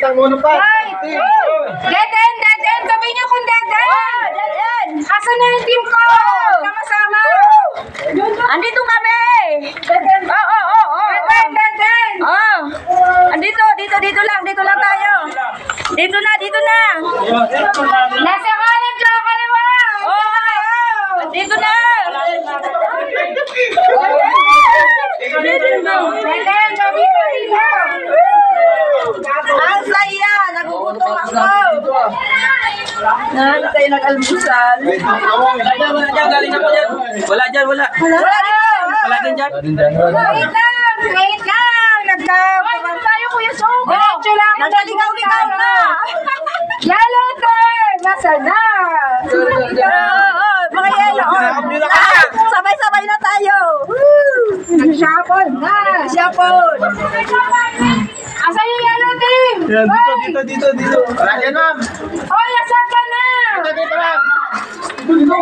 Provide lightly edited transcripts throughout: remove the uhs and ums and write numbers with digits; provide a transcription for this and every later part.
ang monopod. Dead end. Sabi niyo kung dead end. Dead end. Asan na yung team ko? Sama-sama. Andito kami. Dead end. Dead end. Dito lang tayo. Dito na. Nasa kanan siya, kaliwa. Dito na. Dead end. Sabi ko dito. Ang saya. Nagugutom ako. Nahal tayo nag-almusal. Wala dyan. Wala din dyan. Wait lang. Nagkakaroon tayo, Kuya Sok. Diretso lang. Nagkaligaw-ligaw na. Yellow turn. Nasa na? Mga yelo. Sabay-sabay na tayo. Nag-shopon na. Siyapon. Asan yung yellow team? Yan, dito. Wala dyan, ma'am. Oy, asan ka na? Dito, ma'am.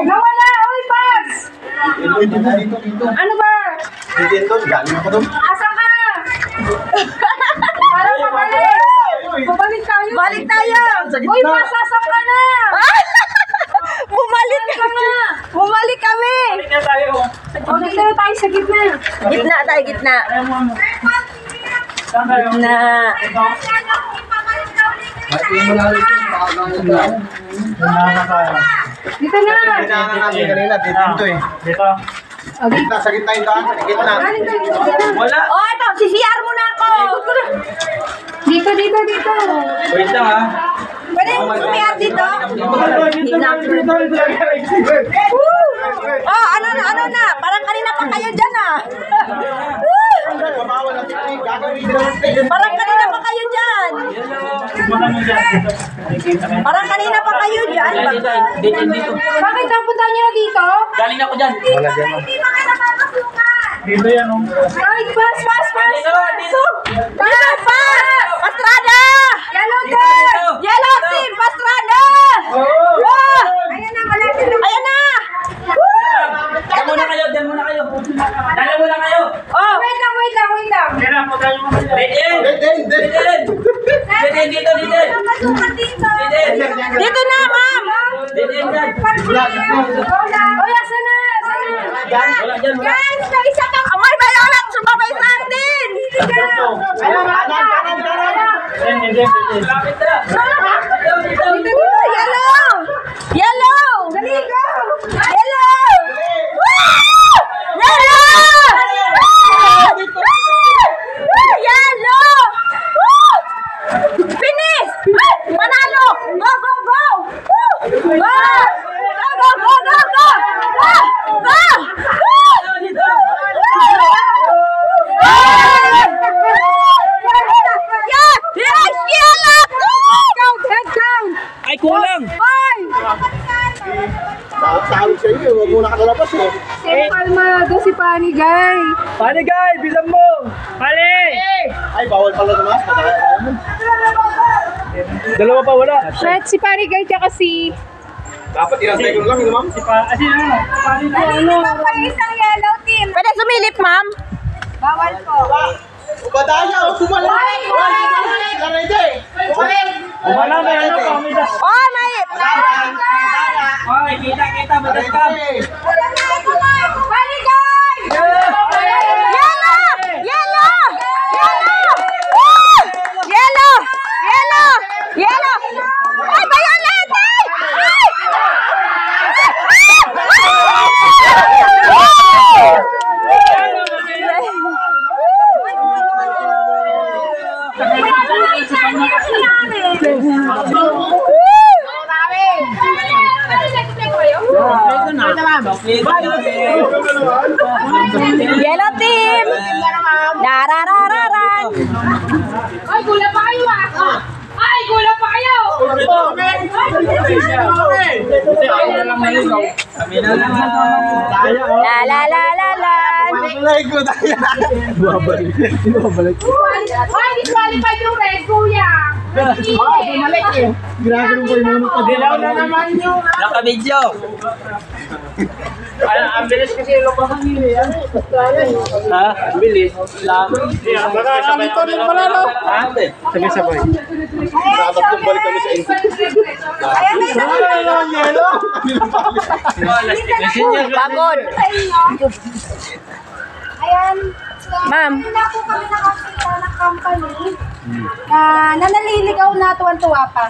Nawala. Oy, pass. Dito. Ano ba? Dito, galing ako doon. Asan ka? Parang mabalik. Babalik tayo. Balik tayo. Uy, masasak ka na. Bumalik kami. O, dito na tayo sa gitna. Gitna. Gitna. Dito na. Pinangan namin kanina, dito eh. Gitna, sa gitna yung daan, sa gitna. Galing tayo sa gitna. Wala. Ito. CCR muna ako. Dito. Wait lang ha. Pwede yung sumiyar dito? Ano na? Parang kanina pa kayo dyan ah. Parang kanina pa kayo dyan. Dito. Bakit napunta niyo dito? Galing ako dyan. Dito yan oh. Ay, pass. Dito. Pastrada! Yellow team! Pastrada! Ayan na, malapit na. Ayan na! Diyan muna kayo. Dala muna kayo. Wait lang. Dead end. Dito. Dito na, ma'am! Dead end dyan. Oy, asan na? Wala dyan. Guys, may isa kang Amay ba yun ang sumabay sa atin? Lapit na. Yellow! Dali, go! Yellow! Yellow! Finish! Manalo! Go! Ay, kulang. Sabi sa iyo, huwag mo nakalabas eh. Kalmado si Panigay. Panigay, bilang mo. Pali. Ay, bawal pala naman. Dalawa pa wala. At si Panigay tsaka si... Dapat ilang second lang, ma'am. Ano pa yung isang yellow team? Pwede sumilip, ma'am? Bawal po. Badaya, sumali. Sila na ito eh. Wala na yan. Oh, may... Okay, kita. Madas ka. Panigay! Yellow! Ay, Violet! Yellow team! Dararararan! Ay, gula pa kayo ah! Ay, gula pa kayo! La la la la la! Ay, disqualified yung red, kuya! Ginagano ko yung monopod. Nakabidyo. Ang bilis kasi lumahan yun eh. Ha? Ang bilis. Sabay rin pala, no? Sabay-sabay. Dapat yung balik kami sa intro. Ayan na. Pagod. Ayan. Ma'am. Wala po kami nakakita ng company na naliligaw na tuwan-tuwa pa.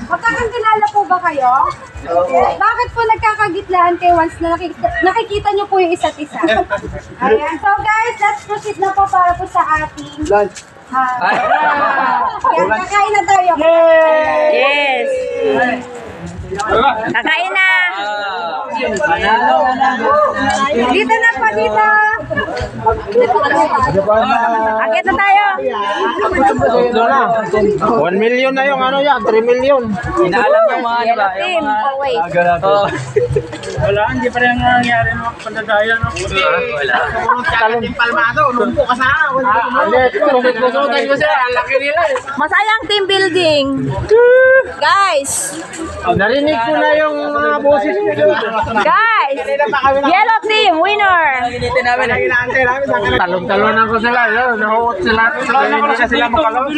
Magkakakilala po ba kayo? Bakit po nagkakagitlaan kayo once na nakikita niyo po yung isa't isa? Ayan. So guys, let's proceed na po para po sa ating Lunch. Ayan, kakain na tayo. Yes. Kakain na. Dito na po, dito. Akit na tayo. 1 million na yung ano yan, 3 million. Inaalam yung mga ano ba? Team, always. Wala, hindi pa rin nangyari ng pandadaya. Wala. Talong palmado, lumpo ka sana. Kusutan ko sila, ang laki nila eh. Masayang team building. Guys. Narinig ko na yung mga boses nyo. Guys. Yellow team, winner. Talong-talonan ko sila. Nahuot sila. Wala na sila makalawin.